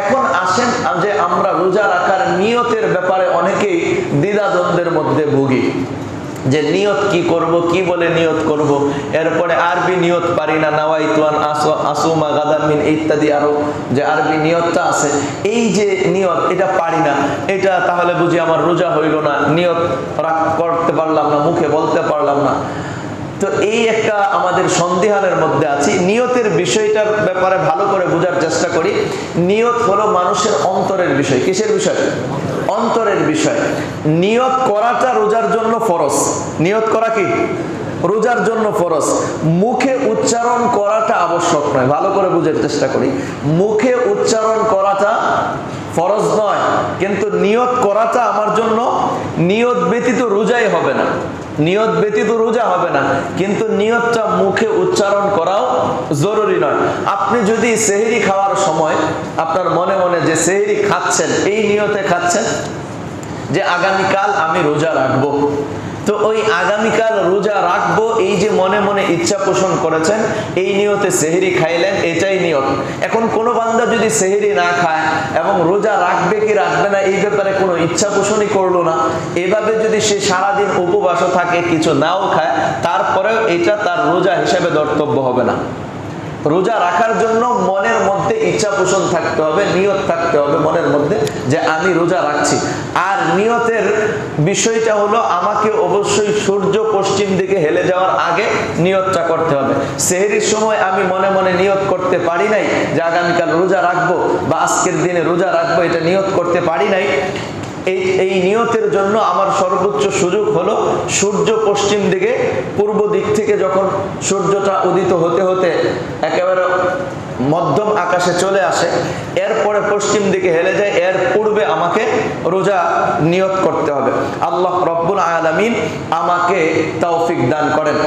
এখন আসেন যে আমরা রোজা রাখার নিয়তের ব্যাপারে অনেকেই দ্বিধাদ্বন্দ্বের মধ্যে ভুগি, যে নিয়ত কি করব, কি বলে নিয়ত করব। এরপরে আরবি নিয়ত পারি না, নাওয়াইতু আন আসুমা গাদান মিন ইত্যাদি আরো যে আরবি নিয়তটা আছে, এই যে নিয়ত এটা পারি না, এটা তাহলে বুঝি আমার রোজা হইল না, নিয়ত করতে পারলাম না, মুখে বলতে পারলাম না। তো এই একটা আমাদের সন্দেহানের মধ্যে আছি। নিয়তের বিষয়টার ব্যাপারে ভালো করে বোঝার চেষ্টা করি। নিয়ত হলো মানুষের অন্তরের বিষয়। কিসের বিষয়? অন্তরের বিষয়। নিয়ত করাটা রোজার জন্য ফরজ। নিয়ত করা কি রোজার জন্য ফরজ। মুখে উচ্চারণ করাটা আবশ্যক নয়। ভালো করে বুঝার চেষ্টা করি। মুখে উচ্চারণ করাটা ফরজ নয়, কিন্তু নিয়ত করাটা আমার জন্য, নিয়ত ব্যতীত রোজাই হবে না, নিয়ত ব্যতীত রোজা হবে না, কিন্তু নিয়তটা মুখে উচ্চারণ করাও জরুরি নয়। আপনি যদি সেহরি খাওয়ার সময় আপনার মনে মনে যে সেহরি খাচ্ছেন, এই নিয়তে খাচ্ছেন যে আগামীকাল আমি রোজা রাখবো, তো ওই আগামীকাল রোজা রাখবো এই যে মনে মনে ইচ্ছা পোষণ করেছেন, এই নিয়তে সেহরি খাইলেন, এটাই নিয়ত। এখন কোনো বান্দা যদি সেহরি না খায় এবং রোজা রাখবে কি রাখবে না এই ব্যাপারে কোনো ইচ্ছা পোষণই করলো না, এভাবে যদি সে সারাদিন উপবাসও থাকে, কিছু নাও খায়, তারপরেও এটা তার রোজা হিসেবে ধর্তব্য হবে না। রোজা রাখার জন্য মনের মধ্যে ইচ্ছা পোষণ থাকতে হবে, নিয়ত থাকতে হবে মনের মধ্যে যে আমি রোজা রাখছি। আর নিয়তের বিষয়টা হলো আমাকে অবশ্যই সূর্য পশ্চিম দিকে হেলে যাওয়ার আগে নিয়তটা করতে হবে। সেহরির সময় আমি মনে মনে নিয়ত করতে পারি নাই যে আগামীকাল রোজা রাখবো বা আজকের দিনে রোজা রাখবো, এটা নিয়ত করতে পারি নাই। এই নিয়তের জন্য আমার সর্বোচ্চ সুযোগ হলো সূর্য পশ্চিম দিকে, পূর্ব দিক থেকে যখন সূর্যটা উদিত হতে হতে একেবারে মধ্যম আকাশে চলে আসে, এরপরে পশ্চিম দিকে হেলে যায়, এর পূর্বে আমাকে রোজা নিয়ত করতে হবে। আল্লাহ রব্বুল আলামিন আমাকে তৌফিক দান করেন।